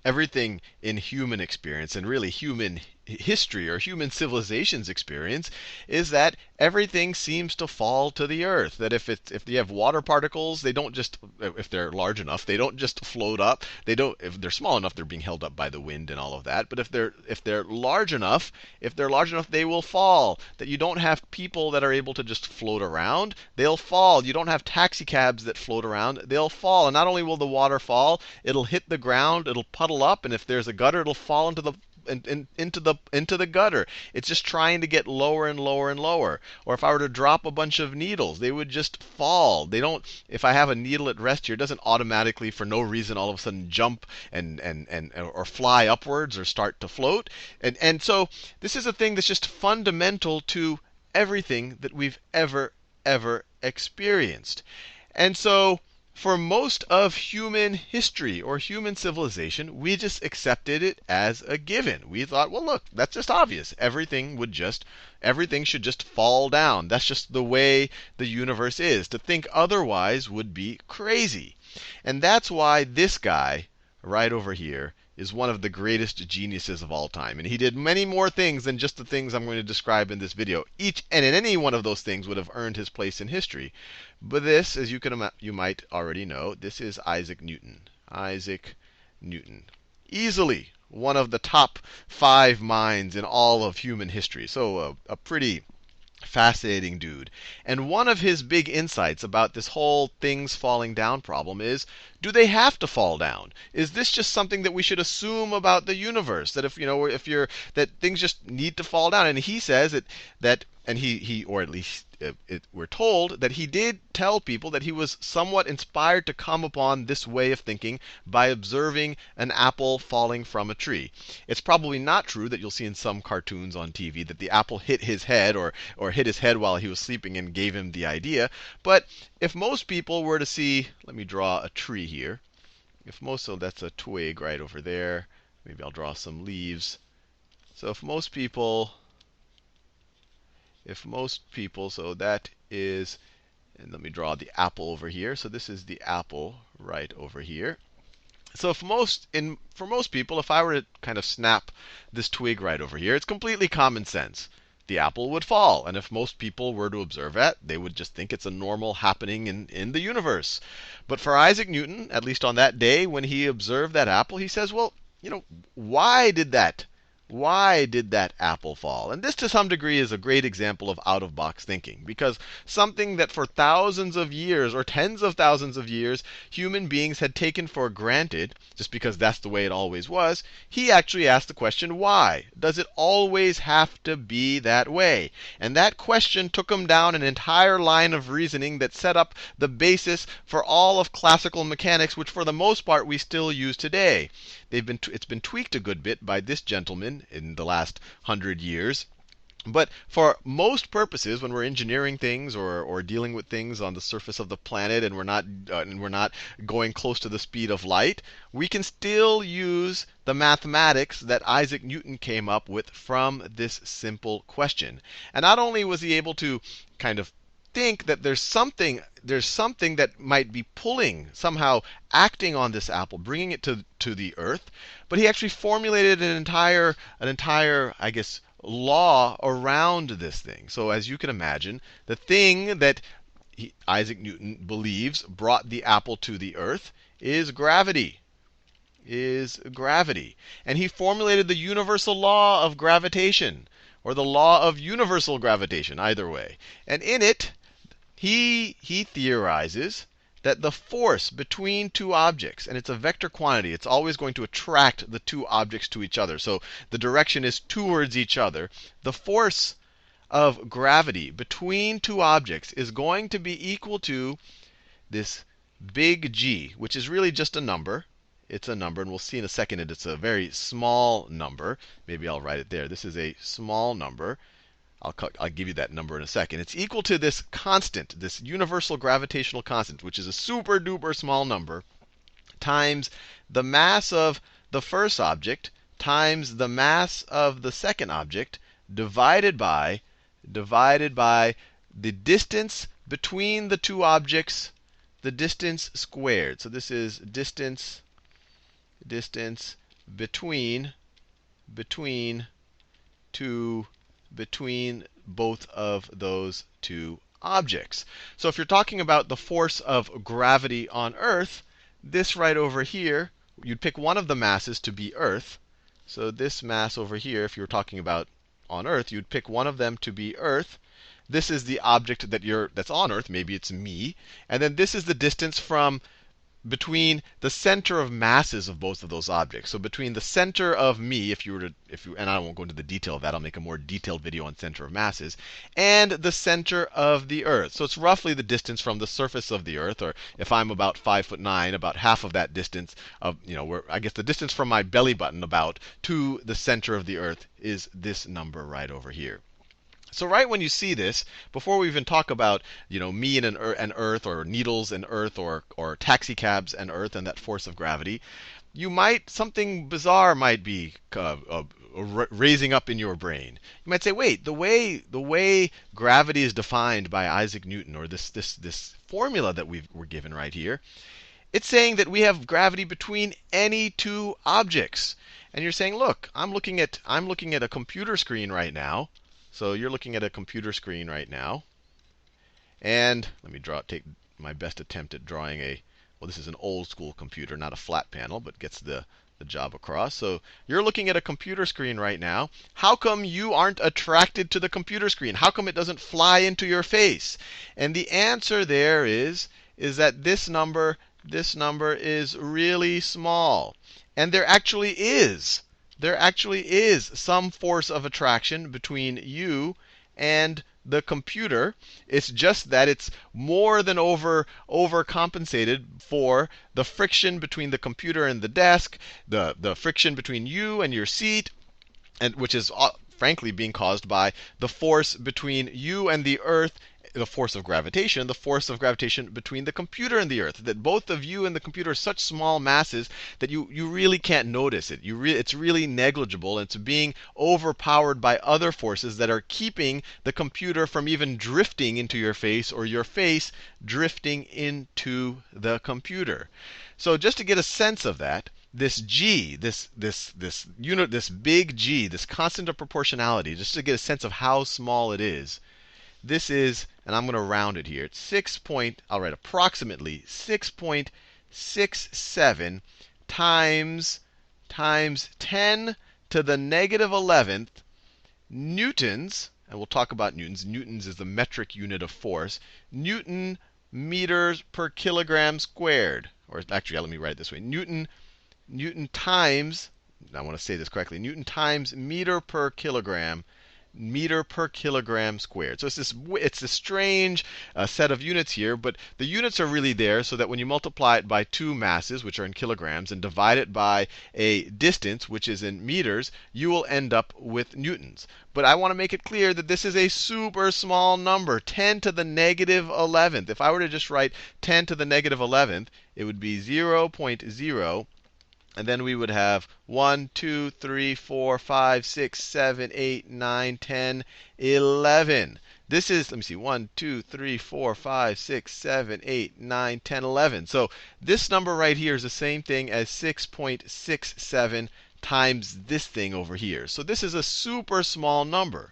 everything in human experience and really human history or human civilization's experience is that everything seems to fall to the earth. That if you have water particles, they don't just, if they're large enough, they don't just float up. They don't, if they're small enough, they're being held up by the wind and all of that. But if they're large enough, they will fall. That you don't have people that are able to just float around, they'll fall. You don't have taxi cabs that float around, they'll fall. And not only will the water fall, it'll hit the ground, it'll puddle up, and if there's a gutter, it'll fall into the gutter. It's just trying to get lower and lower and lower. Or if I were to drop a bunch of needles, they would just fall. They don't. If I have a needle at rest here, it doesn't automatically, for no reason, all of a sudden jump and or fly upwards or start to float. And so this is a thing that's just fundamental to everything that we've ever experienced. And so for most of human history or human civilization, we just accepted it as a given. We thought, well, look, that's just obvious. Everything should just fall down. That's just the way the universe is. To think otherwise would be crazy. And that's why this guy right over here is one of the greatest geniuses of all time. And he did many more things than just the things I'm going to describe in this video. Each and any one of those things would have earned his place in history. But this, as you might already know, this is Isaac Newton. Isaac Newton. Easily one of the top 5 minds in all of human history. So a pretty fascinating dude. And one of his big insights about this whole things falling down problem is, do they have to fall down? Is this just something that we should assume about the universe? That that things just need to fall down? And he says or at least we're told that he did tell people that he was somewhat inspired to come upon this way of thinking by observing an apple falling from a tree. It's probably not true that you'll see in some cartoons on TV that the apple hit his head or hit his head while he was sleeping and gave him the idea. But if most people were to see, let me draw a tree here. So that's a twig right over there. Maybe I'll draw some leaves. So if most people, so that is, and let me draw the apple over here. So this is the apple right over here. So for most people, if I were to kind of snap this twig right over here, it's completely common sense. The apple would fall. And if most people were to observe that, they would just think it's a normal happening in the universe. But for Isaac Newton, at least on that day when he observed that apple, he says, well, why did that apple fall? And this, to some degree, is a great example of out-of-box thinking. Because something that for thousands of years or tens of thousands of years human beings had taken for granted, just because that's the way it always was, he actually asked the question, why? Does it always have to be that way? And that question took him down an entire line of reasoning that set up the basis for all of classical mechanics, which for the most part we still use today. It's been tweaked a good bit by this gentleman in the last 100 years. But for most purposes, when we're engineering things or dealing with things on the surface of the planet and we're not going close to the speed of light, we can still use the mathematics that Isaac Newton came up with from this simple question. And not only was he able to kind of think that there's something that might be pulling, somehow acting on this apple, bringing it to the earth, but he actually formulated an entire, I guess, law around this thing. So as you can imagine, the thing that Isaac Newton believes brought the apple to the earth is gravity. And he formulated the universal law of gravitation, or the law of universal gravitation, either way. And in it, he theorizes that the force between two objects, and it's a vector quantity, it's always going to attract the two objects to each other. So the direction is towards each other. The force of gravity between two objects is going to be equal to this big G, which is really just a number. It's a number, and we'll see in a second that it's a very small number. Maybe I'll write it there. This is a small number. I'll give you that number in a second. It's equal to this constant, this universal gravitational constant, which is a super duper small number, times the mass of the first object times the mass of the second object divided by the distance between the two objects, the distance squared. So this is distance between between two between both of those two objects. So if you're talking about the force of gravity on Earth, this right over here, you'd pick one of the masses to be Earth. So this mass over here, if you were talking about on Earth, you'd pick one of them to be Earth. This is the object that's on Earth. Maybe it's me. And then this is the distance from between the center of masses of both of those objects. So between the center of me, and I won't go into the detail of that, I'll make a more detailed video on center of masses, and the center of the Earth. So it's roughly the distance from the surface of the Earth, or if I'm about 5'9", about half of that distance of, where I guess the distance from my belly button about to the center of the Earth is this number right over here. So right when you see this, before we even talk about me and an Earth, or needles and Earth, or taxi cabs and Earth and that force of gravity, something bizarre might be raising up in your brain. You might say, wait, the way gravity is defined by Isaac Newton, or this formula that we're given right here, it's saying that we have gravity between any two objects. And you're saying, look, I'm looking at a computer screen right now. So you're looking at a computer screen right now. And let me take my best attempt at drawing well, this is an old school computer, not a flat panel, but gets the job across. So you're looking at a computer screen right now. How come you aren't attracted to the computer screen? How come it doesn't fly into your face? And the answer there is that this number is really small. And there actually is some force of attraction between you and the computer. It's just that it's more than overcompensated for the friction between the computer and the desk, the friction between you and your seat, and which is frankly being caused by the force between you and the Earth, the force of gravitation between the computer and the Earth. That both of you and the computer are such small masses that you really can't notice it. It's really negligible, and it's being overpowered by other forces that are keeping the computer from even drifting into your face, or your face drifting into the computer. So just to get a sense of that, this g, this unit, this big G, this constant of proportionality, just to get a sense of how small it is, this is, and I'm going to round it here, it's approximately 6.67 times 10 to the negative 11th newtons, and we'll talk about newtons. Newtons is the metric unit of force. Newton meters per kilogram squared. Or actually, let me write it this way. Newton times, I want to say this correctly, Newton times meter per kilogram squared. So it's this strange set of units here, but the units are really there so that when you multiply it by two masses, which are in kilograms, and divide it by a distance, which is in meters, you will end up with newtons. But I want to make it clear that this is a super small number, 10 to the negative 11th. If I were to just write 10 to the negative 11th, it would be 0.0. And then we would have 1, 2, 3, 4, 5, 6, 7, 8, 9, 10, 11. This is, let me see, 1, 2, 3, 4, 5, 6, 7, 8, 9, 10, 11. So this number right here is the same thing as 6.67 times this thing over here. So this is a super small number.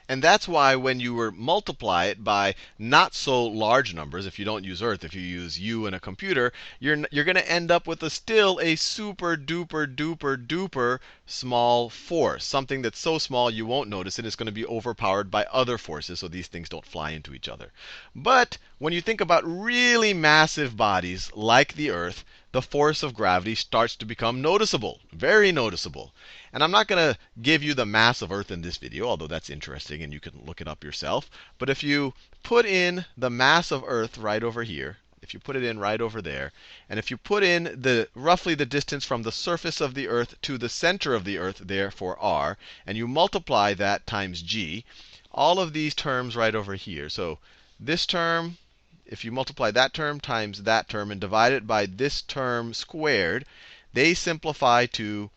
And that's why when you multiply it by not so large numbers, if you don't use Earth, if you use you and a computer, you're going to end up with still a super duper duper duper small force. Something that's so small you won't notice it. It's going to be overpowered by other forces, so these things don't fly into each other. But when you think about really massive bodies like the Earth, the force of gravity starts to become noticeable, very noticeable. And I'm not going to give you the mass of Earth in this video, although that's interesting and you can look it up yourself. But if you put in the mass of Earth right over here, if you put it in right over there, and if you put in roughly the distance from the surface of the Earth to the center of the Earth, therefore r, and you multiply that times g, all of these terms right over here. So this term, if you multiply that term times that term and divide it by this term squared, they simplify to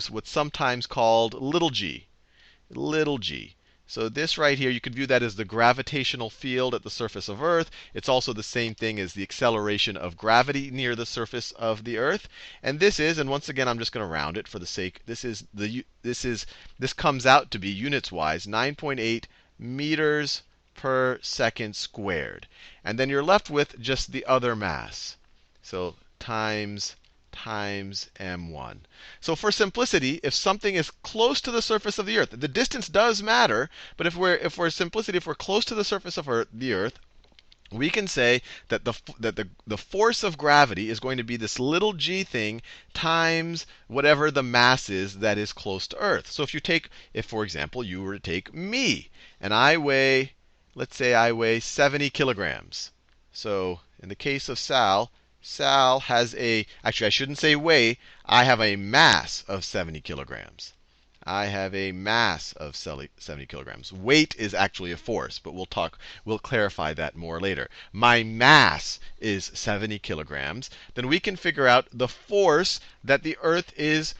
what's sometimes called little g. Little g. So this right here, you could view that as the gravitational field at the surface of Earth. It's also the same thing as the acceleration of gravity near the surface of the Earth. And this is, and once again, I'm just going to round it for the sake. This comes out to be units wise 9.8 meters per second squared. And then you're left with just the other mass. So times m1. So for simplicity, if something is close to the surface of the Earth, the distance does matter, but if we're close to the surface of the Earth, we can say that the force of gravity is going to be this little g thing times whatever the mass is that is close to Earth. So if for example you were to take me, and let's say I weigh 70 kilograms. So in the case of Sal has actually I shouldn't say weigh, I have a mass of 70 kilograms. I have a mass of 70 kilograms. Weight is actually a force, but we'll clarify that more later. My mass is 70 kilograms. Then we can figure out the force that the Earth is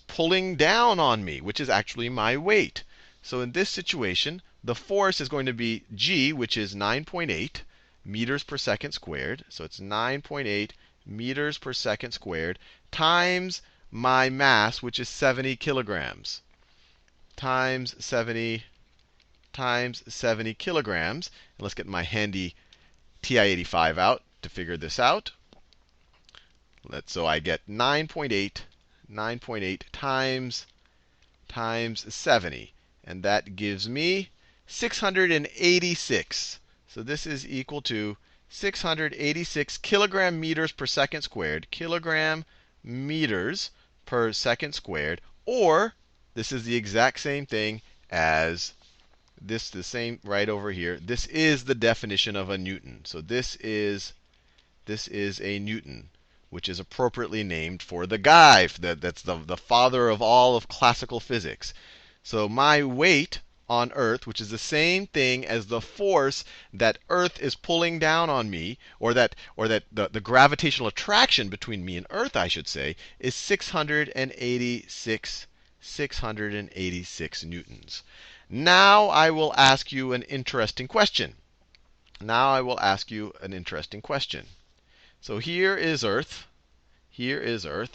pulling down on me, which is actually my weight. So in this situation, the force is going to be g, which is 9.8 meters per second squared. So it's 9.8 meters per second squared times my mass, which is 70 kilograms, times 70 kilograms. And let's get my handy TI-85 out to figure this out. So I get 9.8 times 70. And that gives me 686. So this is equal to 686 kilogram meters per second squared. Kilogram meters per second squared. Or this is the exact same thing as this, the same right over here. This is the definition of a Newton. So this is a Newton, which is appropriately named for the guy that's the father of all of classical physics. So my weight on Earth, which is the same thing as the force that Earth is pulling down on me, or that the gravitational attraction between me and Earth, I should say, is 686 newtons. Now I will ask you an interesting question. So here is Earth.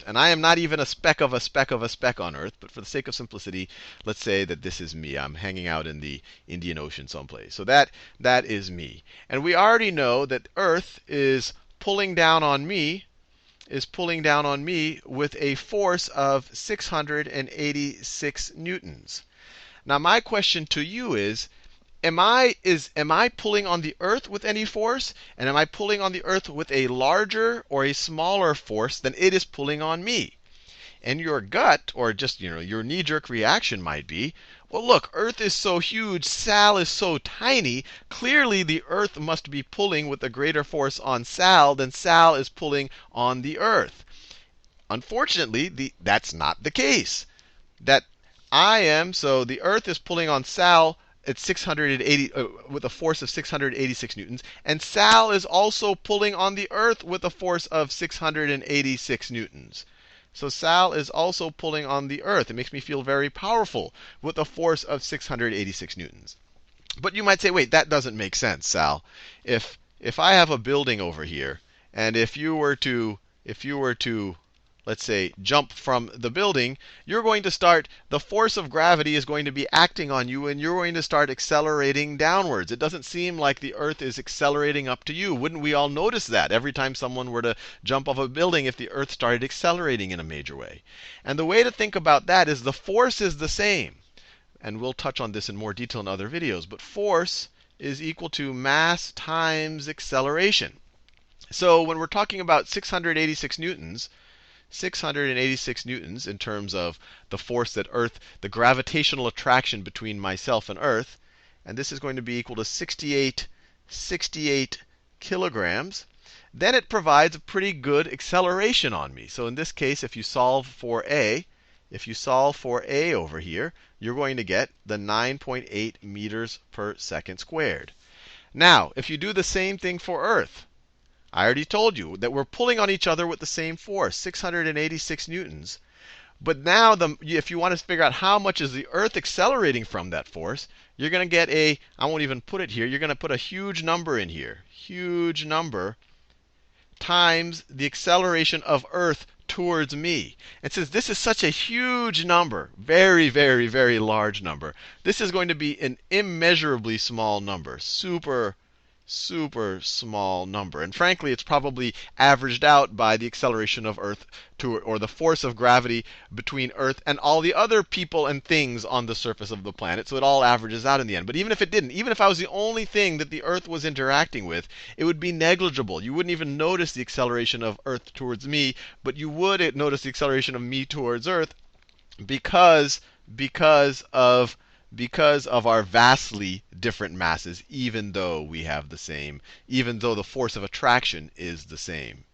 And I am not even a speck of a speck of a speck on Earth, but for the sake of simplicity, let's say that this is me. I'm hanging out in the Indian Ocean someplace. So that is me. And we already know that Earth is pulling down on me with a force of 686 newtons. Now my question to you is, Am I pulling on the Earth with any force? And am I pulling on the Earth with a larger or a smaller force than it is pulling on me? And your gut, or just your knee-jerk reaction might be, well, look, Earth is so huge, Sal is so tiny. Clearly, the Earth must be pulling with a greater force on Sal than Sal is pulling on the Earth. Unfortunately, that's not the case. So the Earth is pulling on Sal at 680 with a force of 686 newtons, and Sal is also pulling on the Earth with a force of 686 newtons. So Sal is also pulling on the Earth. It makes me feel very powerful with a force of 686 newtons. But you might say, wait, that doesn't make sense, Sal. If I have a building over here, and if you were to let's say, jump from the building, the force of gravity is going to be acting on you, and you're going to start accelerating downwards. It doesn't seem like the Earth is accelerating up to you. Wouldn't we all notice that every time someone were to jump off a building if the Earth started accelerating in a major way? And the way to think about that is the force is the same. And we'll touch on this in more detail in other videos. But force is equal to mass times acceleration. So when we're talking about 686 newtons in terms of the force that the gravitational attraction between myself and Earth, and this is going to be equal to 68 kilograms, then it provides a pretty good acceleration on me. So in this case, if you solve for A over here, you're going to get the 9.8 meters per second squared. Now, if you do the same thing for Earth, I already told you that we're pulling on each other with the same force, 686 newtons. But now, if you want to figure out how much is the Earth accelerating from that force, you're going to get I won't even put it here, you're going to put a huge number in here. Huge number times the acceleration of Earth towards me. And since this is such a huge number, very, very, very large number, this is going to be an immeasurably small number. Super, super small number. And frankly, it's probably averaged out by the acceleration of Earth or the force of gravity between Earth and all the other people and things on the surface of the planet. So it all averages out in the end. But even if it didn't, even if I was the only thing that the Earth was interacting with, it would be negligible. You wouldn't even notice the acceleration of Earth towards me, but you would notice the acceleration of me towards Earth because because of because of our vastly different masses, even though we have the same, even though the force of attraction is the same.